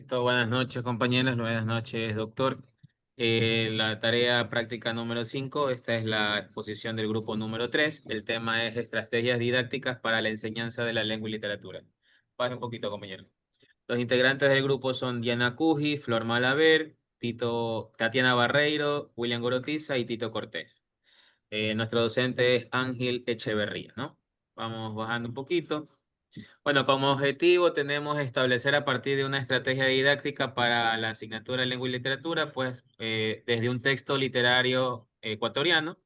Buenas noches, compañeros, buenas noches, doctor. La tarea práctica número 5. Esta es la exposición del grupo número 3. El tema es estrategias didácticas para la enseñanza de la lengua y literatura. Baje un poquito, compañero. Los integrantes del grupo son Diana Cuji, Flor Malaver, Tatiana Barreiro, William Gorotiza y Tito Cortés. Nuestro docente es Ángel Echeverría, ¿no? Vamos bajando un poquito. Bueno, como objetivo tenemos establecer a partir de una estrategia didáctica para la asignatura de lengua y literatura, pues desde un texto literario ecuatoriano,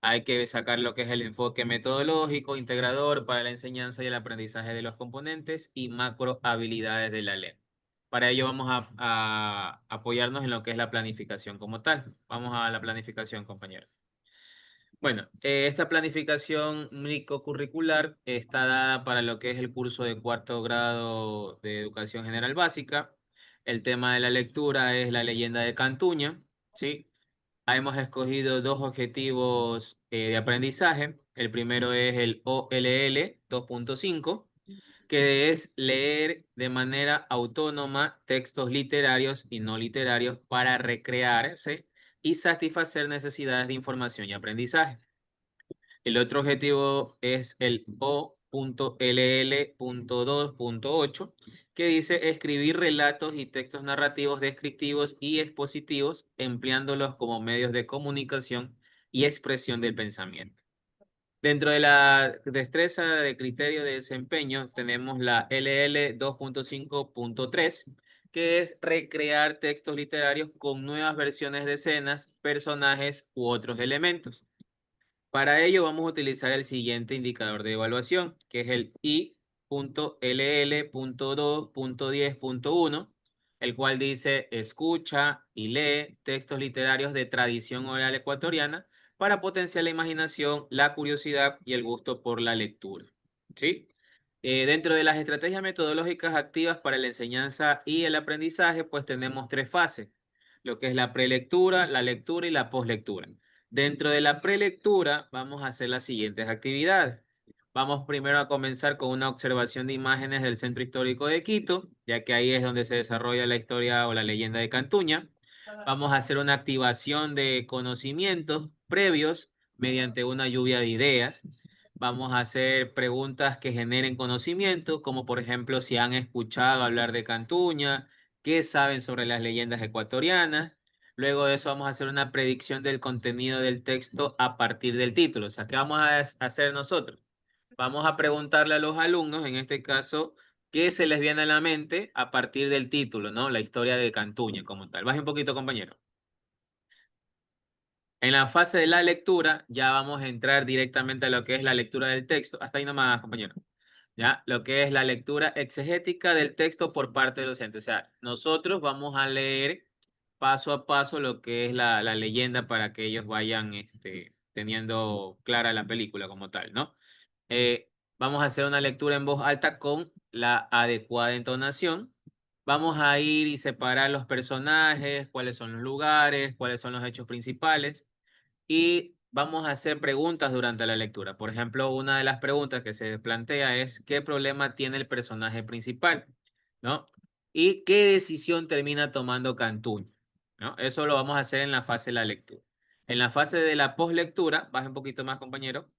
hay que sacar lo que es el enfoque metodológico, integrador para la enseñanza y el aprendizaje de los componentes y macro habilidades de la lengua. Para ello vamos a apoyarnos en lo que es la planificación como tal. Vamos a la planificación, compañeros. Bueno, esta planificación curricular está dada para lo que es el curso de cuarto grado de Educación General Básica. El tema de la lectura es la leyenda de Cantuña, ¿sí? Hemos escogido dos objetivos de aprendizaje. El primero es el OLL 2.5, que es leer de manera autónoma textos literarios y no literarios para recrearse y satisfacer necesidades de información y aprendizaje. El otro objetivo es el O.LL.2.8, que dice escribir relatos y textos narrativos descriptivos y expositivos, empleándolos como medios de comunicación y expresión del pensamiento. Dentro de la destreza de criterio de desempeño tenemos la LL 2.5.3, que es recrear textos literarios con nuevas versiones de escenas, personajes u otros elementos. Para ello vamos a utilizar el siguiente indicador de evaluación, que es el I.LL.2.10.1, el cual dice escucha y lee textos literarios de tradición oral ecuatoriana para potenciar la imaginación, la curiosidad y el gusto por la lectura. ¿Sí? Dentro de las estrategias metodológicas activas para la enseñanza y el aprendizaje, pues tenemos tres fases, lo que es la prelectura, la lectura y la poslectura. Dentro de la prelectura vamos a hacer las siguientes actividades. Vamos primero a comenzar con una observación de imágenes del Centro Histórico de Quito, ya que ahí es donde se desarrolla la historia o la leyenda de Cantuña. Vamos a hacer una activación de conocimientos previos mediante una lluvia de ideas. Vamos a hacer preguntas que generen conocimiento, como por ejemplo si han escuchado hablar de Cantuña, qué saben sobre las leyendas ecuatorianas. Luego de eso vamos a hacer una predicción del contenido del texto a partir del título. O sea, ¿qué vamos a hacer nosotros? Vamos a preguntarle a los alumnos, en este caso, qué se les viene a la mente a partir del título, ¿no? La historia de Cantuña como tal. Baje un poquito, compañero. En la fase de la lectura ya vamos a entrar directamente a lo que es la lectura del texto. Hasta ahí nomás, compañero. ¿Ya? Lo que es la lectura exegética del texto por parte del docente. O sea, nosotros vamos a leer paso a paso lo que es la leyenda para que ellos vayan teniendo clara la película como tal, ¿no? Vamos a hacer una lectura en voz alta con la adecuada entonación. Vamos a ir y separar los personajes, cuáles son los lugares, cuáles son los hechos principales y vamos a hacer preguntas durante la lectura. Por ejemplo, una de las preguntas que se plantea es ¿qué problema tiene el personaje principal? ¿No? ¿Y qué decisión termina tomando Cantuño? ¿No? Eso lo vamos a hacer en la fase de la lectura. En la fase de la postlectura, baje un poquito más, compañero,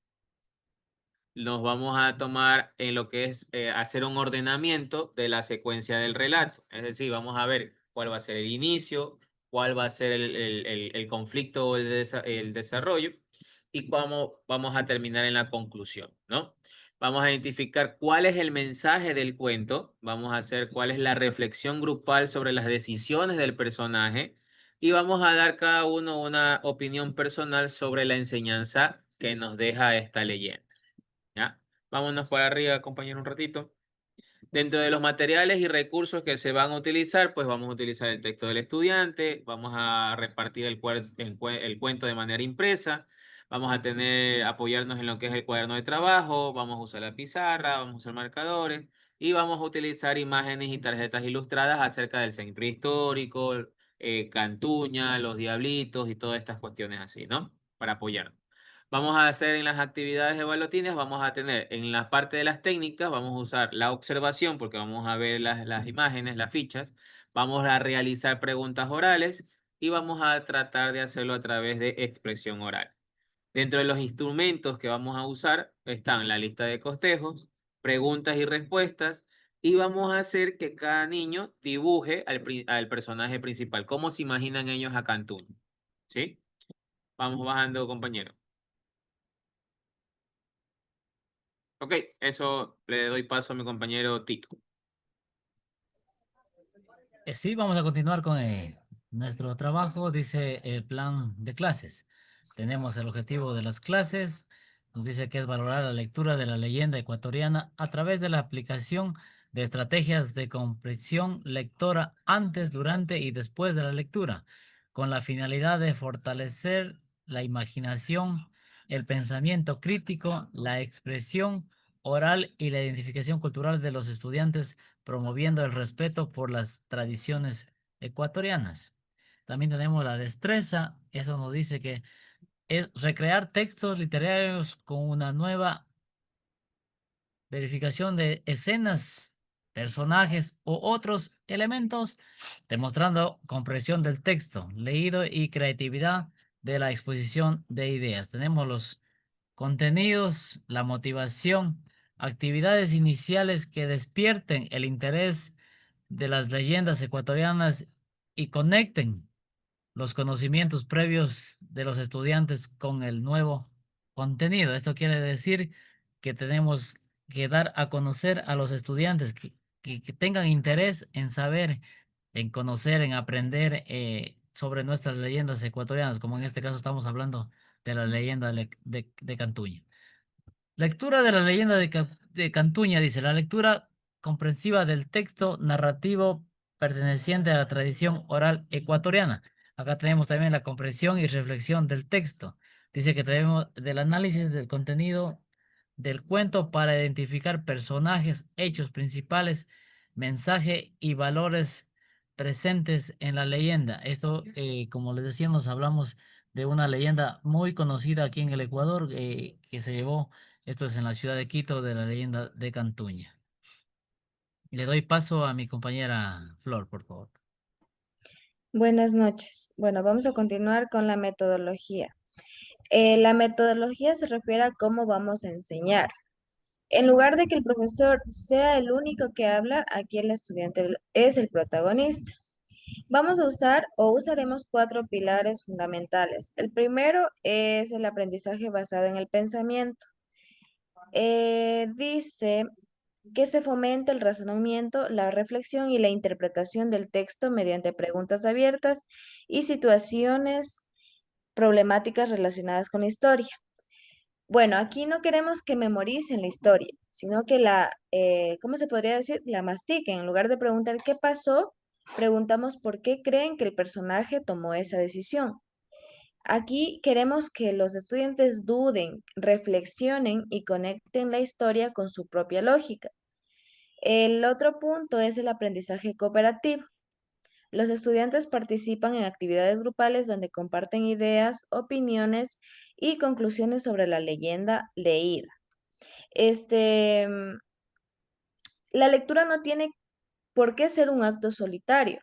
nos vamos a tomar en lo que es hacer un ordenamiento de la secuencia del relato. Es decir, vamos a ver cuál va a ser el inicio, cuál va a ser el conflicto o el desarrollo y cómo vamos a terminar en la conclusión, ¿no? Vamos a identificar cuál es el mensaje del cuento, vamos a hacer cuál es la reflexión grupal sobre las decisiones del personaje y vamos a dar cada uno una opinión personal sobre la enseñanza que nos deja esta leyenda. ¿Ya? Vámonos para arriba, compañero, un ratito. Dentro de los materiales y recursos que se van a utilizar, pues vamos a utilizar el texto del estudiante, vamos a repartir el cuento de manera impresa, vamos a apoyarnos en lo que es el cuaderno de trabajo, vamos a usar la pizarra, vamos a usar marcadores y vamos a utilizar imágenes y tarjetas ilustradas acerca del centro histórico, Cantuña, los diablitos y todas estas cuestiones así, ¿no? Para apoyarnos. Vamos a hacer en las actividades evaluativas, vamos a tener en la parte de las técnicas, vamos a usar la observación porque vamos a ver las imágenes, las fichas, vamos a realizar preguntas orales y vamos a tratar de hacerlo a través de expresión oral. Dentro de los instrumentos que vamos a usar están la lista de costejos, preguntas y respuestas, y vamos a hacer que cada niño dibuje al personaje principal. ¿Cómo se imaginan ellos a Cantú? ¿Sí? Vamos bajando, compañero. Ok, eso le doy paso a mi compañero Tito. Sí, vamos a continuar con nuestro trabajo. Dice el plan de clases. Tenemos el objetivo de las clases. Nos dice que es valorar la lectura de la leyenda ecuatoriana a través de la aplicación de estrategias de comprensión lectora antes, durante y después de la lectura, con la finalidad de fortalecer la imaginación, el pensamiento crítico, la expresión oral y la identificación cultural de los estudiantes, promoviendo el respeto por las tradiciones ecuatorianas. También tenemos la destreza, eso nos dice que es recrear textos literarios con una nueva verificación de escenas, personajes u otros elementos, demostrando comprensión del texto leído y creatividad de la exposición de ideas. Tenemos los contenidos, la motivación, actividades iniciales que despierten el interés de las leyendas ecuatorianas y conecten los conocimientos previos de los estudiantes con el nuevo contenido. Esto quiere decir que tenemos que dar a conocer a los estudiantes que tengan interés en saber, en conocer, en aprender sobre nuestras leyendas ecuatorianas, como en este caso estamos hablando de la leyenda de Cantuña. Lectura de la leyenda de Cantuña, dice, la lectura comprensiva del texto narrativo perteneciente a la tradición oral ecuatoriana. Acá tenemos también la comprensión y reflexión del texto. Dice que tenemos del análisis del contenido del cuento para identificar personajes, hechos principales, mensaje y valores presentes en la leyenda. Esto, como les decíamos, hablamos de una leyenda muy conocida aquí en el Ecuador, que se llevó, esto es en la ciudad de Quito, de la leyenda de Cantuña. Le doy paso a mi compañera Flor, por favor. Buenas noches. Bueno, vamos a continuar con la metodología. La metodología se refiere a cómo vamos a enseñar. En lugar de que el profesor sea el único que habla, aquí el estudiante es el protagonista. Vamos a usar o usaremos cuatro pilares fundamentales. El primero es el aprendizaje basado en el pensamiento. Dice que se fomente el razonamiento, la reflexión y la interpretación del texto mediante preguntas abiertas y situaciones problemáticas relacionadas con la historia. Bueno, aquí no queremos que memoricen la historia, sino que ¿cómo se podría decir? La mastiquen. En lugar de preguntar qué pasó, preguntamos por qué creen que el personaje tomó esa decisión. Aquí queremos que los estudiantes duden, reflexionen y conecten la historia con su propia lógica. El otro punto es el aprendizaje cooperativo. Los estudiantes participan en actividades grupales donde comparten ideas, opiniones y conclusiones sobre la leyenda leída. Este, mm, la lectura no tiene por qué ser un acto solitario.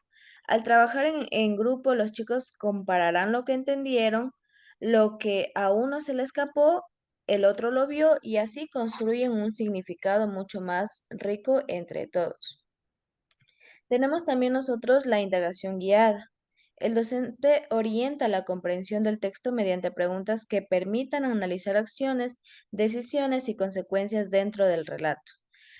Al trabajar en grupo, los chicos compararán lo que entendieron, lo que a uno se le escapó, el otro lo vio y así construyen un significado mucho más rico entre todos. Tenemos también nosotros la indagación guiada. El docente orienta la comprensión del texto mediante preguntas que permitan analizar acciones, decisiones y consecuencias dentro del relato.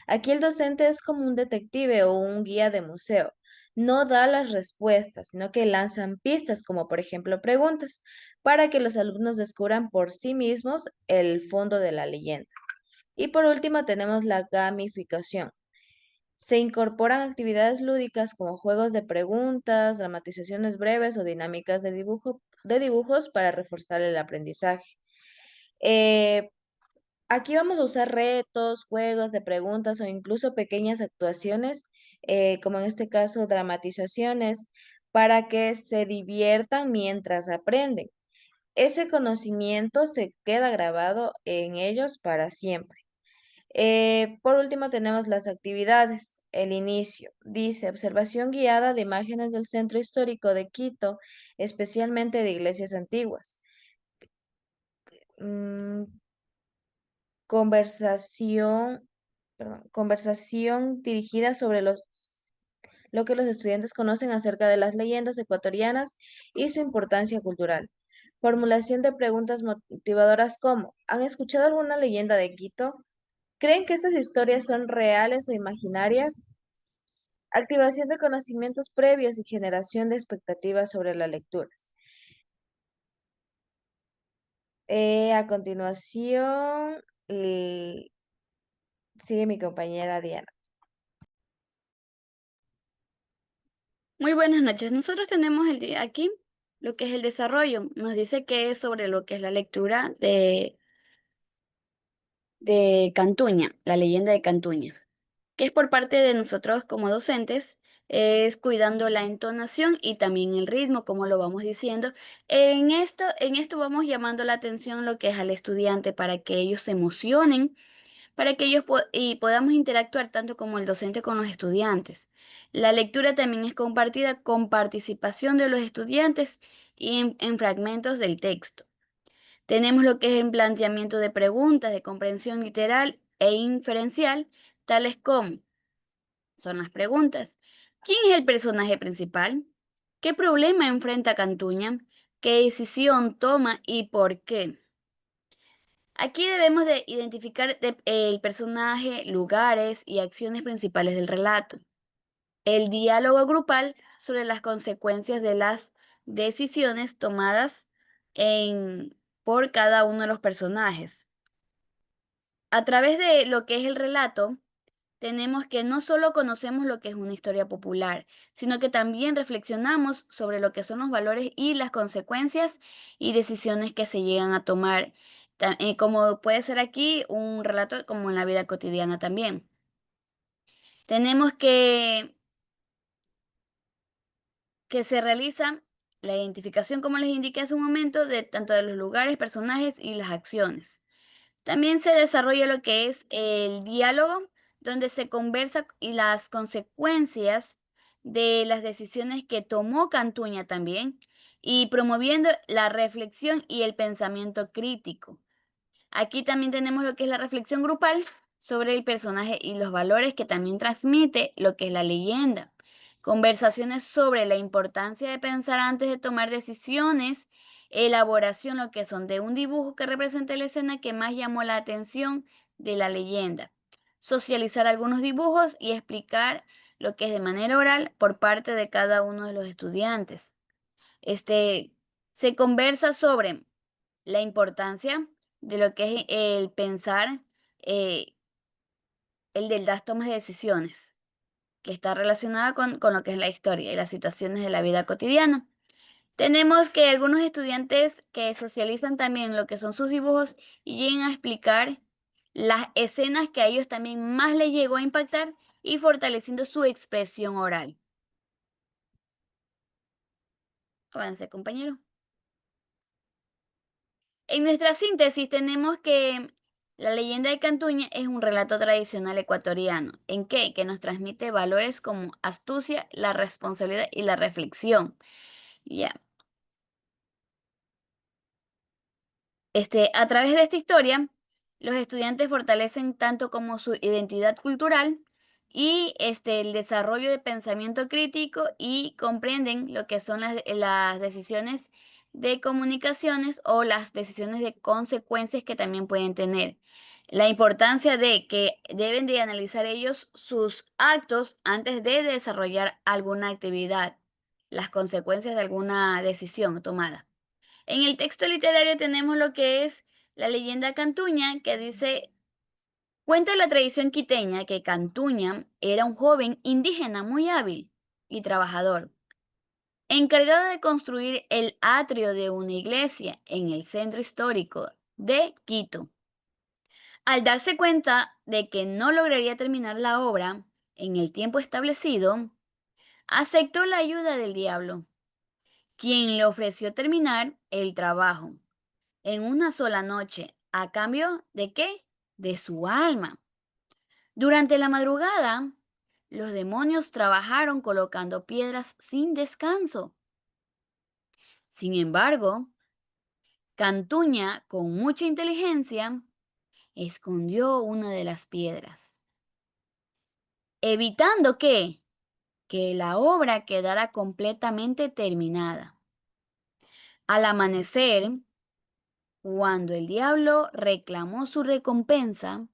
Aquí el docente es como un detective o un guía de museo. No da las respuestas, sino que lanzan pistas, como por ejemplo preguntas, para que los alumnos descubran por sí mismos el fondo de la leyenda. Y por último tenemos la gamificación. Se incorporan actividades lúdicas como juegos de preguntas, dramatizaciones breves o dinámicas de dibujos para reforzar el aprendizaje. Eh, Aquí vamos a usar retos, juegos de preguntas o incluso pequeñas actuaciones, como en este caso dramatizaciones, para que se diviertan mientras aprenden. ese conocimiento se queda grabado en ellos para siempre. Por último, tenemos las actividades. El inicio dice observación guiada de imágenes del centro histórico de Quito, especialmente de iglesias antiguas. Mm, conversación, conversación dirigida sobre lo que los estudiantes conocen acerca de las leyendas ecuatorianas y su importancia cultural. Formulación de preguntas motivadoras como, ¿han escuchado alguna leyenda de Quito? ¿Creen que esas historias son reales o imaginarias? Activación de conocimientos previos y generación de expectativas sobre las lecturas. A continuación, sigue mi compañera Diana. Muy buenas noches. Nosotros tenemos aquí lo que es el desarrollo. Nos dice que es sobre lo que es la lectura de Cantuña, la leyenda de Cantuña, que es por parte de nosotros como docentes, es cuidando la entonación y también el ritmo, como lo vamos diciendo. En esto vamos llamando la atención lo que es al estudiante para que ellos se emocionen, para que ellos y podamos interactuar tanto como el docente con los estudiantes. La lectura también es compartida con participación de los estudiantes y en fragmentos del texto. Tenemos lo que es el planteamiento de preguntas de comprensión literal e inferencial, tales como son las preguntas. ¿Quién es el personaje principal? ¿Qué problema enfrenta Cantuña? ¿Qué decisión toma y por qué? Aquí debemos de identificar el personaje, lugares y acciones principales del relato. El diálogo grupal sobre las consecuencias de las decisiones tomadas por cada uno de los personajes. A través de lo que es el relato, tenemos que no solo conocemos lo que es una historia popular, sino que también reflexionamos sobre lo que son los valores y las consecuencias y decisiones que se llegan a tomar, como puede ser aquí un relato como en la vida cotidiana también. Tenemos que se realiza la identificación, como les indiqué hace un momento, de tanto de los lugares, personajes y las acciones. También se desarrolla lo que es el diálogo, donde se conversa y las consecuencias de las decisiones que tomó Cantuña también, y promoviendo la reflexión y el pensamiento crítico. Aquí también tenemos lo que es la reflexión grupal sobre el personaje y los valores que también transmite lo que es la leyenda. Conversaciones sobre la importancia de pensar antes de tomar decisiones, elaboración lo que son de un dibujo que represente la escena que más llamó la atención de la leyenda. Socializar algunos dibujos y explicar lo que es de manera oral por parte de cada uno de los estudiantes. Se conversa sobre la importancia de lo que es el pensar, eh, el de las tomas de decisiones, que está relacionada con lo que es la historia y las situaciones de la vida cotidiana. Tenemos que algunos estudiantes que socializan también lo que son sus dibujos y llegan a explicar las escenas que a ellos también más les llegó a impactar y fortaleciendo su expresión oral. Avance, compañero. En nuestra síntesis tenemos que la leyenda de Cantuña es un relato tradicional ecuatoriano. ¿En qué? Que nos transmite valores como astucia, la responsabilidad y la reflexión. Ya. A través de esta historia, los estudiantes fortalecen tanto como su identidad cultural y el desarrollo de pensamiento crítico y comprenden lo que son las decisiones de comunicaciones o las decisiones de consecuencias que también pueden tener. La importancia de que deben de analizar ellos sus actos antes de desarrollar alguna actividad, las consecuencias de alguna decisión tomada. En el texto literario tenemos lo que es la leyenda Cantuña, que dice, cuenta la tradición quiteña que Cantuña era un joven indígena muy hábil y trabajador, encargado de construir el atrio de una iglesia en el centro histórico de Quito. Al darse cuenta de que no lograría terminar la obra en el tiempo establecido, aceptó la ayuda del diablo, quien le ofreció terminar el trabajo en una sola noche. ¿A cambio de qué? De su alma. Durante la madrugada, los demonios trabajaron colocando piedras sin descanso. Sin embargo, Cantuña, con mucha inteligencia, escondió una de las piedras, evitando que la obra quedara completamente terminada. Al amanecer, cuando el diablo reclamó su recompensa,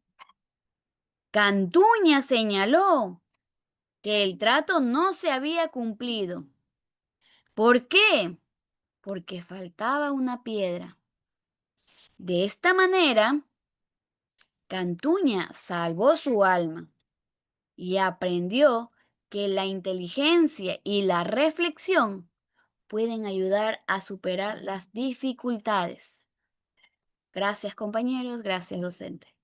Cantuña señaló que el trato no se había cumplido. ¿Por qué? Porque faltaba una piedra. De esta manera, Cantuña salvó su alma y aprendió que la inteligencia y la reflexión pueden ayudar a superar las dificultades. Gracias, compañeros. Gracias, docente.